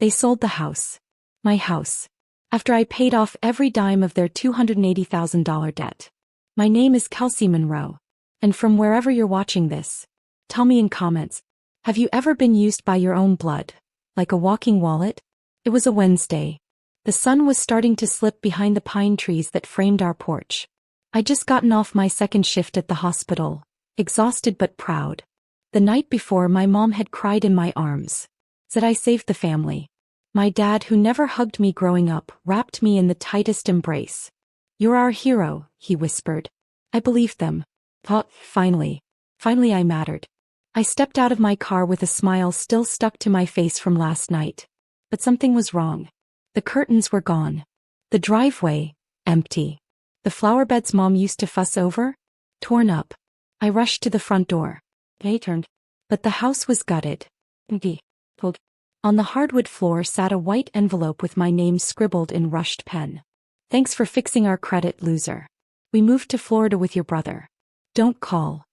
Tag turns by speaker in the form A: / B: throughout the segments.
A: They sold the house. My house. After I paid off every dime of their $280,000 debt. My name is Kelsey Monroe. And from wherever you're watching this, tell me in comments, have you ever been used by your own blood, like a walking wallet? It was a Wednesday. The sun was starting to slip behind the pine trees that framed our porch. I'd just gotten off my second shift at the hospital, exhausted but proud. The night before, my mom had cried in my arms. Said I saved the family. My dad, who never hugged me growing up, wrapped me in the tightest embrace. You're our hero, he whispered. I believed them. Finally I mattered. I stepped out of my car with a smile still stuck to my face from last night. But something was wrong. The curtains were gone. The driveway, empty. The flower beds Mom used to fuss over, torn up. I rushed to the front door. They turned. But the house was gutted. On the hardwood floor sat a white envelope with my name scribbled in rushed pen. Thanks for fixing our credit, loser. We moved to Florida with your brother. Don't call.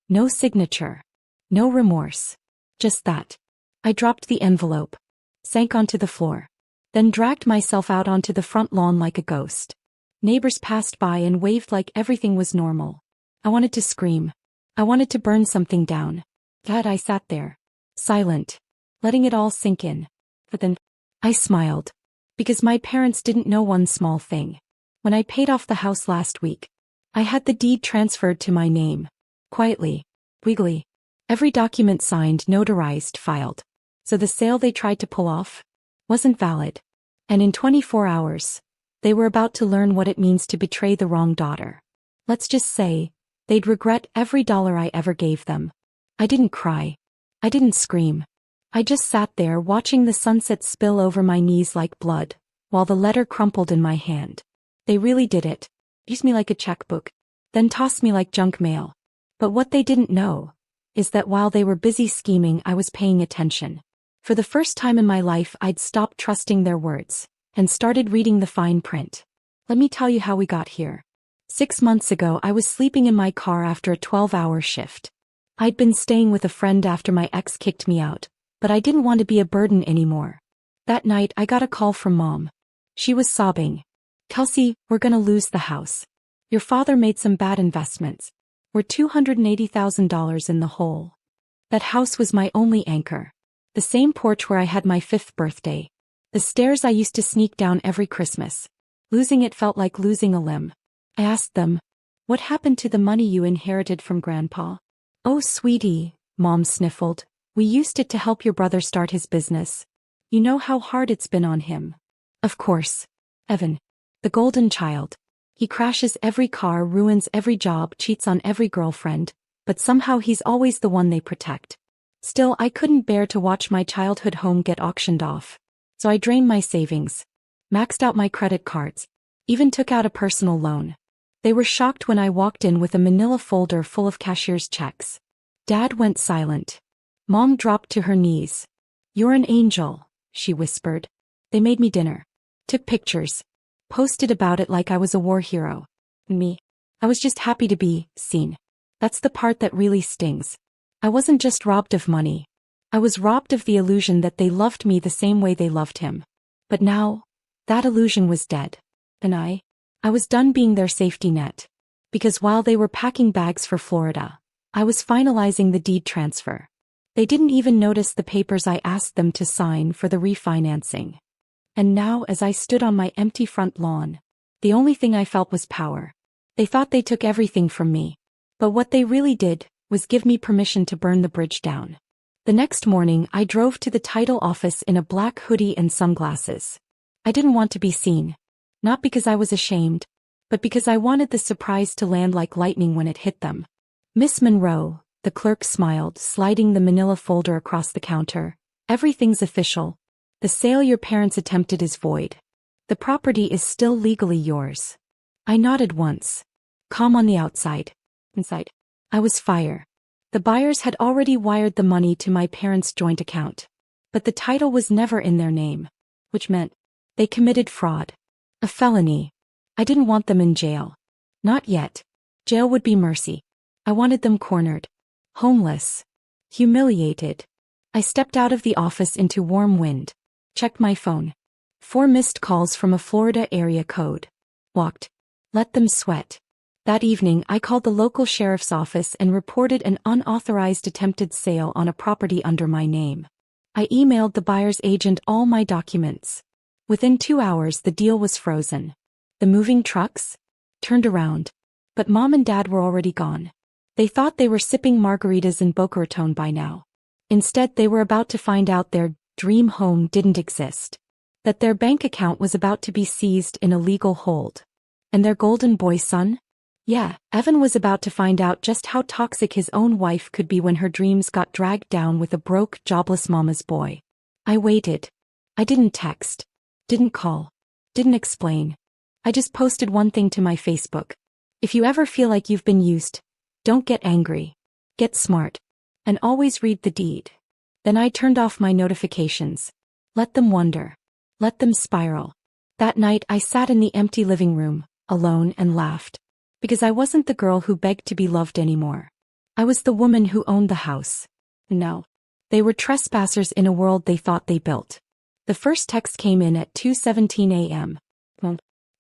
A: No signature. No remorse. Just that. I dropped the envelope. Sank onto the floor. Then dragged myself out onto the front lawn like a ghost. Neighbors passed by and waved like everything was normal. I wanted to scream. I wanted to burn something down. I sat there. Silent. Letting it all sink in. But then, I smiled. Because my parents didn't know one small thing. When I paid off the house last week, I had the deed transferred to my name. Quietly. Legally. Every document signed, notarized, filed. So the sale they tried to pull off wasn't valid. And in 24 hours, they were about to learn what it means to betray the wrong daughter. Let's just say, they'd regret every dollar I ever gave them. I didn't cry. I didn't scream. I just sat there watching the sunset spill over my knees like blood, while the letter crumpled in my hand. They really did it. Used me like a checkbook. Then tossed me like junk mail. But what they didn't know is that while they were busy scheming, I was paying attention. For the first time in my life, I'd stopped trusting their words and started reading the fine print. Let me tell you how we got here. 6 months ago, I was sleeping in my car after a 12-hour shift. I'd been staying with a friend after my ex kicked me out, but I didn't want to be a burden anymore. That night, I got a call from Mom. She was sobbing. Kelsey, we're gonna lose the house. Your father made some bad investments. We're $280,000 in the hole. That house was my only anchor. The same porch where I had my 5th birthday. The stairs I used to sneak down every Christmas. Losing it felt like losing a limb. I asked them, what happened to the money you inherited from Grandpa? Oh, sweetie, Mom sniffled. We used it to help your brother start his business. You know how hard it's been on him. Of course. Evan. The golden child. He crashes every car, ruins every job, cheats on every girlfriend, but somehow he's always the one they protect. Still, I couldn't bear to watch my childhood home get auctioned off. So I drained my savings. Maxed out my credit cards. Even took out a personal loan. They were shocked when I walked in with a manila folder full of cashier's checks. Dad went silent. Mom dropped to her knees. You're an angel, she whispered. They made me dinner. Took pictures. Posted about it like I was a war hero. Me. I was just happy to be seen. That's the part that really stings. I wasn't just robbed of money. I was robbed of the illusion that they loved me the same way they loved him. But now, that illusion was dead. And I was done being their safety net. Because while they were packing bags for Florida, I was finalizing the deed transfer. They didn't even notice the papers I asked them to sign for the refinancing. And now, as I stood on my empty front lawn, the only thing I felt was power. They thought they took everything from me. But what they really did was give me permission to burn the bridge down. The next morning, I drove to the title office in a black hoodie and sunglasses. I didn't want to be seen. Not because I was ashamed, but because I wanted the surprise to land like lightning when it hit them. Miss Monroe, the clerk smiled, sliding the manila folder across the counter. Everything's official. The sale your parents attempted is void. The property is still legally yours. I nodded once. Calm on the outside. Inside, I was fire. The buyers had already wired the money to my parents' joint account. But the title was never in their name. Which meant they committed fraud. A felony. I didn't want them in jail. Not yet. Jail would be mercy. I wanted them cornered. Homeless. Humiliated. I stepped out of the office into warm wind. Checked my phone. 4 missed calls from a Florida area code. Walked. Let them sweat. That evening I called the local sheriff's office and reported an unauthorized attempted sale on a property under my name. I emailed the buyer's agent all my documents. Within 2 hours the deal was frozen. The moving trucks? Turned around. But Mom and Dad were already gone. They thought they were sipping margaritas in Boca Raton by now. Instead they were about to find out their dream home didn't exist. That their bank account was about to be seized in a legal hold. And their golden boy son? Yeah, Evan was about to find out just how toxic his own wife could be when her dreams got dragged down with a broke, jobless mama's boy. I waited. I didn't text. Didn't call. Didn't explain. I just posted one thing to my Facebook. If you ever feel like you've been used, don't get angry. Get smart. And always read the deed. Then I turned off my notifications. Let them wonder. Let them spiral. That night I sat in the empty living room, alone, and laughed. Because I wasn't the girl who begged to be loved anymore. I was the woman who owned the house. No. They were trespassers in a world they thought they built. The first text came in at 2:17 a.m.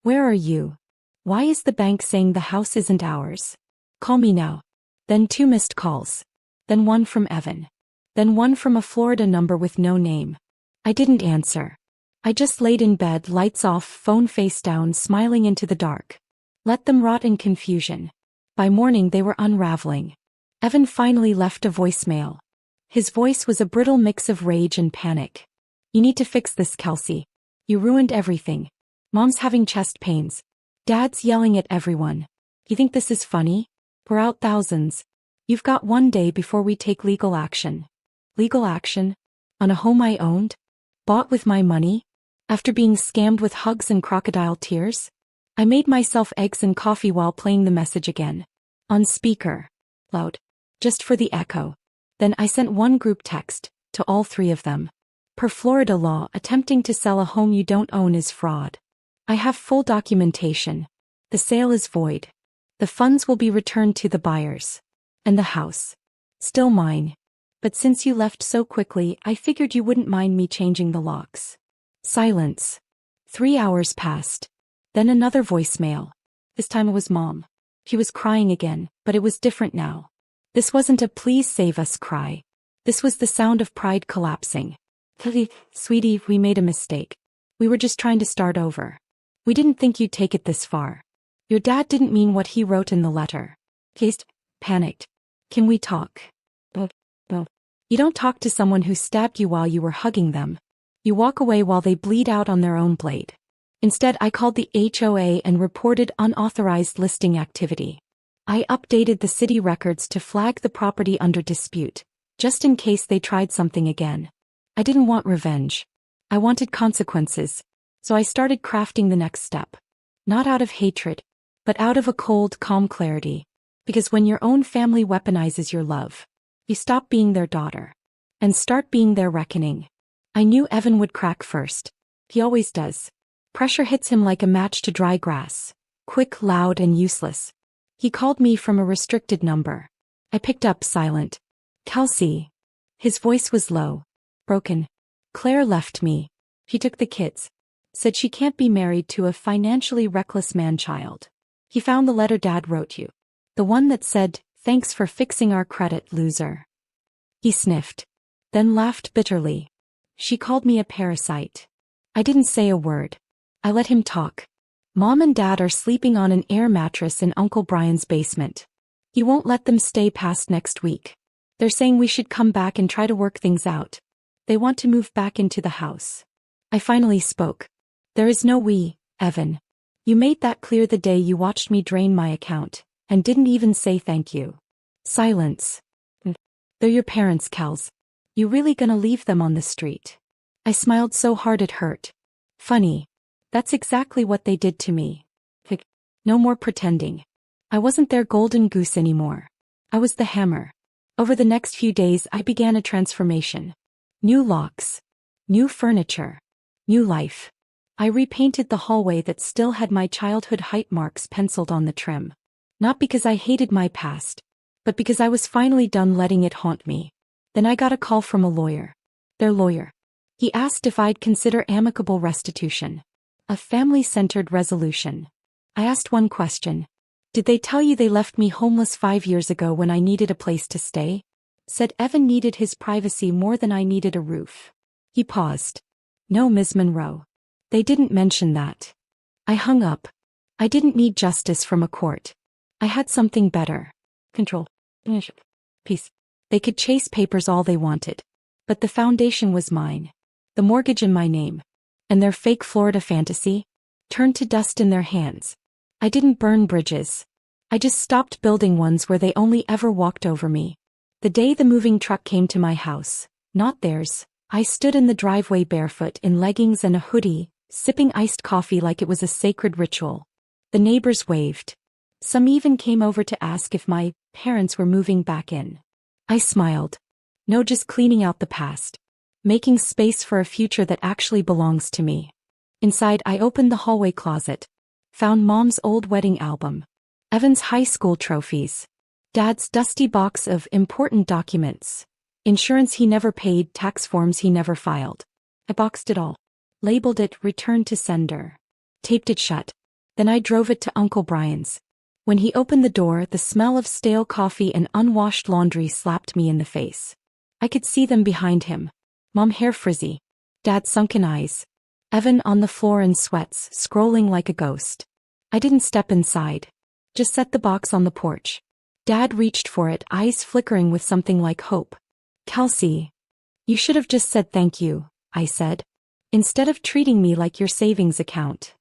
A: Where are you? Why is the bank saying the house isn't ours? Call me now. Then 2 missed calls. Then 1 from Evan. Then 1 from a Florida number with no name. I didn't answer. I just laid in bed, lights off, phone face down, smiling into the dark. Let them rot in confusion. By morning they were unraveling. Evan finally left a voicemail. His voice was a brittle mix of rage and panic. You need to fix this, Kelsey. You ruined everything. Mom's having chest pains. Dad's yelling at everyone. You think this is funny? We're out thousands. You've got 1 day before we take legal action. Legal action? On a home I owned? Bought with my money? After being scammed with hugs and crocodile tears? I made myself eggs and coffee while playing the message again. On speaker. Loud. Just for the echo. Then I sent 1 group text, to all 3 of them. Per Florida law, attempting to sell a home you don't own is fraud. I have full documentation. The sale is void. The funds will be returned to the buyers. And the house. Still mine. But since you left so quickly, I figured you wouldn't mind me changing the locks. Silence. 3 hours passed. Then another voicemail. This time it was Mom. She was crying again, but it was different now. This wasn't a please save us cry. This was the sound of pride collapsing. Sweetie, we made a mistake. We were just trying to start over. We didn't think you'd take it this far. Your dad didn't mean what he wrote in the letter. Cased, panicked. Can we talk? You don't talk to someone who stabbed you while you were hugging them. You walk away while they bleed out on their own blade. Instead, I called the HOA and reported unauthorized listing activity. I updated the city records to flag the property under dispute, just in case they tried something again. I didn't want revenge. I wanted consequences, so I started crafting the next step. Not out of hatred, but out of a cold, calm clarity. Because when your own family weaponizes your love, you stop being their daughter and start being their reckoning. I knew Evan would crack first. He always does. Pressure hits him like a match to dry grass. Quick, loud, and useless. He called me from a restricted number. I picked up, silent. Kelsey. His voice was low. Broken. Claire left me. She took the kids. Said she can't be married to a financially reckless man-child. He found the letter Dad wrote you. The one that said, "Thanks for fixing our credit, loser." He sniffed. Then laughed bitterly. She called me a parasite. I didn't say a word. I let him talk. Mom and Dad are sleeping on an air mattress in Uncle Brian's basement. He won't let them stay past next week. They're saying we should come back and try to work things out. They want to move back into the house. I finally spoke. There is no we, Evan. You made that clear the day you watched me drain my account, and didn't even say thank you. Silence. They're your parents, Kels. You really gonna leave them on the street? I smiled so hard it hurt. Funny. That's exactly what they did to me. No more pretending. I wasn't their golden goose anymore. I was the hammer. Over the next few days I began a transformation. New locks. New furniture. New life. I repainted the hallway that still had my childhood height marks penciled on the trim. Not because I hated my past, but because I was finally done letting it haunt me. Then I got a call from a lawyer. Their lawyer. He asked if I'd consider amicable restitution. A family-centered resolution. I asked one question. Did they tell you they left me homeless 5 years ago when I needed a place to stay? Said Evan needed his privacy more than I needed a roof. He paused. No, Ms. Monroe. They didn't mention that. I hung up. I didn't need justice from a court. I had something better. Control. Peace. They could chase papers all they wanted. But the foundation was mine. The mortgage in my name. And their fake Florida fantasy turned to dust in their hands. I didn't burn bridges. I just stopped building ones where they only ever walked over me. The day the moving truck came to my house, not theirs, I stood in the driveway barefoot in leggings and a hoodie, sipping iced coffee like it was a sacred ritual. The neighbors waved. Some even came over to ask if my parents were moving back in. I smiled. No, just cleaning out the past. Making space for a future that actually belongs to me. Inside, I opened the hallway closet. Found Mom's old wedding album. Evan's high school trophies. Dad's dusty box of important documents. Insurance he never paid, tax forms he never filed. I boxed it all. Labeled it "Return to Sender." Taped it shut. Then I drove it to Uncle Brian's. When he opened the door, the smell of stale coffee and unwashed laundry slapped me in the face. I could see them behind him. Mom hair frizzy. Dad sunken eyes. Evan on the floor in sweats, scrolling like a ghost. I didn't step inside. Just set the box on the porch. Dad reached for it, eyes flickering with something like hope. Kelsey. You should have just said thank you, I said. Instead of treating me like your savings account.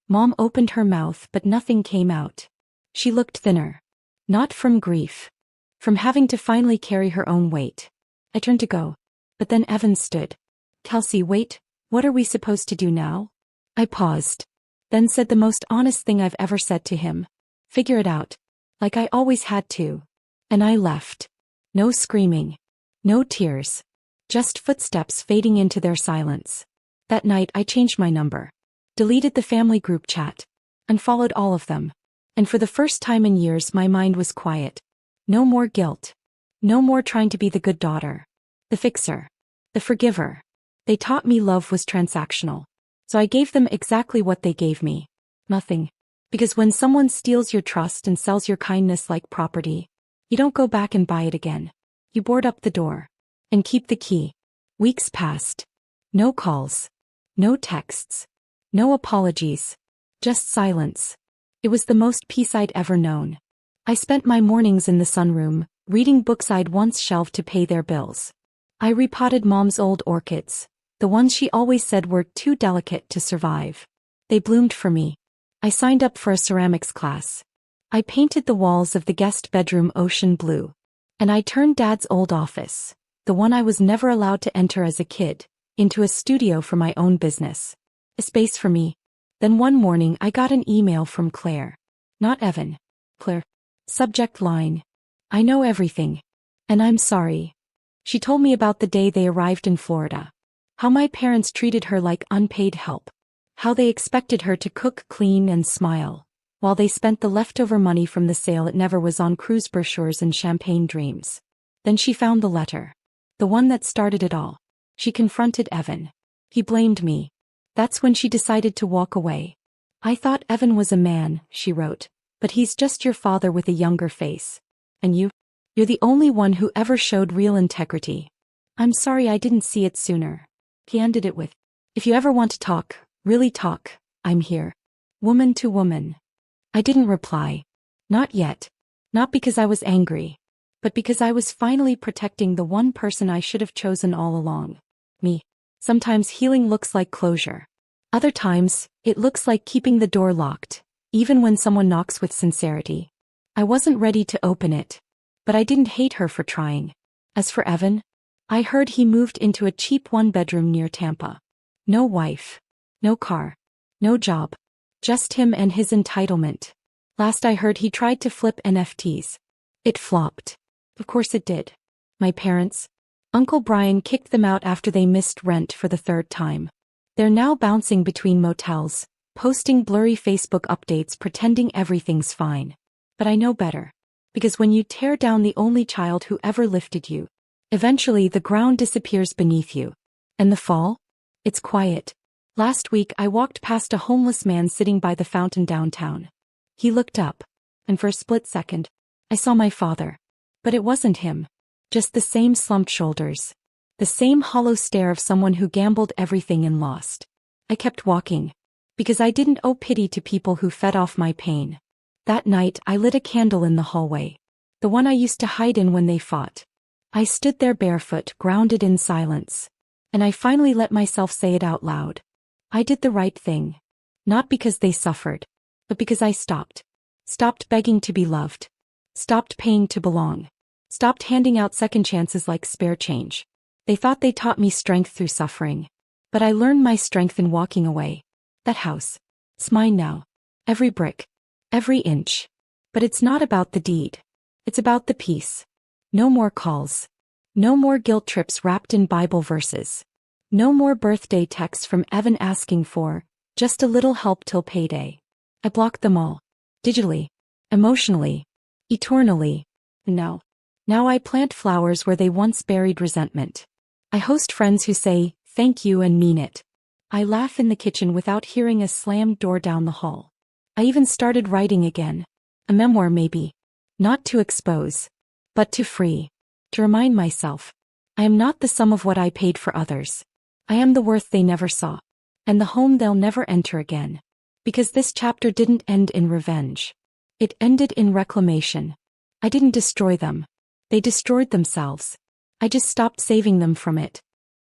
A: Mom opened her mouth but nothing came out. She looked thinner. Not from grief. From having to finally carry her own weight. I turned to go. But then Evan stood. Kelsey, wait, what are we supposed to do now? I paused. Then said the most honest thing I've ever said to him. Figure it out. Like I always had to. And I left. No screaming. No tears. Just footsteps fading into their silence. That night I changed my number. Deleted the family group chat. Unfollowed all of them. And for the first time in years my mind was quiet. No more guilt. No more trying to be the good daughter. The fixer. The forgiver. They taught me love was transactional. So I gave them exactly what they gave me. Nothing. Because when someone steals your trust and sells your kindness like property, you don't go back and buy it again. You board up the door. And keep the key. Weeks passed. No calls. No texts. No apologies. Just silence. It was the most peace I'd ever known. I spent my mornings in the sunroom, reading books I'd once shelved to pay their bills. I repotted Mom's old orchids, the ones she always said were too delicate to survive. They bloomed for me. I signed up for a ceramics class. I painted the walls of the guest bedroom ocean blue. And I turned Dad's old office, the one I was never allowed to enter as a kid, into a studio for my own business. A space for me. Then one morning I got an email from Claire. Not Evan. Claire. Subject line. I know everything. And I'm sorry. She told me about the day they arrived in Florida. How my parents treated her like unpaid help. How they expected her to cook, clean, and smile, while they spent the leftover money from the sale it never was on cruise brochures and champagne dreams. Then she found the letter. The one that started it all. She confronted Evan. He blamed me. That's when she decided to walk away. I thought Evan was a man, she wrote, but he's just your father with a younger face. And you're the only one who ever showed real integrity. I'm sorry I didn't see it sooner. He ended it with, if you ever want to talk, really talk, I'm here. Woman to woman. I didn't reply. Not yet. Not because I was angry. But because I was finally protecting the one person I should have chosen all along. Me. Sometimes healing looks like closure. Other times, it looks like keeping the door locked, even when someone knocks with sincerity. I wasn't ready to open it. But I didn't hate her for trying. As for Evan, I heard he moved into a cheap one-bedroom near Tampa. No wife. No car. No job. Just him and his entitlement. Last I heard he tried to flip NFTs. It flopped. Of course it did. My parents. Uncle Brian kicked them out after they missed rent for the third time. They're now bouncing between motels, posting blurry Facebook updates pretending everything's fine. But I know better. Because when you tear down the only child who ever lifted you, eventually the ground disappears beneath you. And the fall? It's quiet. Last week I walked past a homeless man sitting by the fountain downtown. He looked up, and for a split second, I saw my father. But it wasn't him. Just the same slumped shoulders. The same hollow stare of someone who gambled everything and lost. I kept walking. Because I didn't owe pity to people who fed off my pain. That night I lit a candle in the hallway. The one I used to hide in when they fought. I stood there barefoot, grounded in silence. And I finally let myself say it out loud. I did the right thing. Not because they suffered. But because I stopped. Stopped begging to be loved. Stopped paying to belong. Stopped handing out second chances like spare change. They thought they taught me strength through suffering. But I learned my strength in walking away. That house. It's mine now. Every brick. Every inch. But it's not about the deed. It's about the peace. No more calls. No more guilt trips wrapped in Bible verses. No more birthday texts from Evan asking for just a little help till payday. I blocked them all. Digitally. Emotionally. Eternally. No. Now I plant flowers where they once buried resentment. I host friends who say, thank you and mean it. I laugh in the kitchen without hearing a slammed door down the hall. I even started writing again. A memoir maybe. Not to expose. But to free. To remind myself. I am not the sum of what I paid for others. I am the worth they never saw. And the home they'll never enter again. Because this chapter didn't end in revenge. It ended in reclamation. I didn't destroy them. They destroyed themselves. I just stopped saving them from it.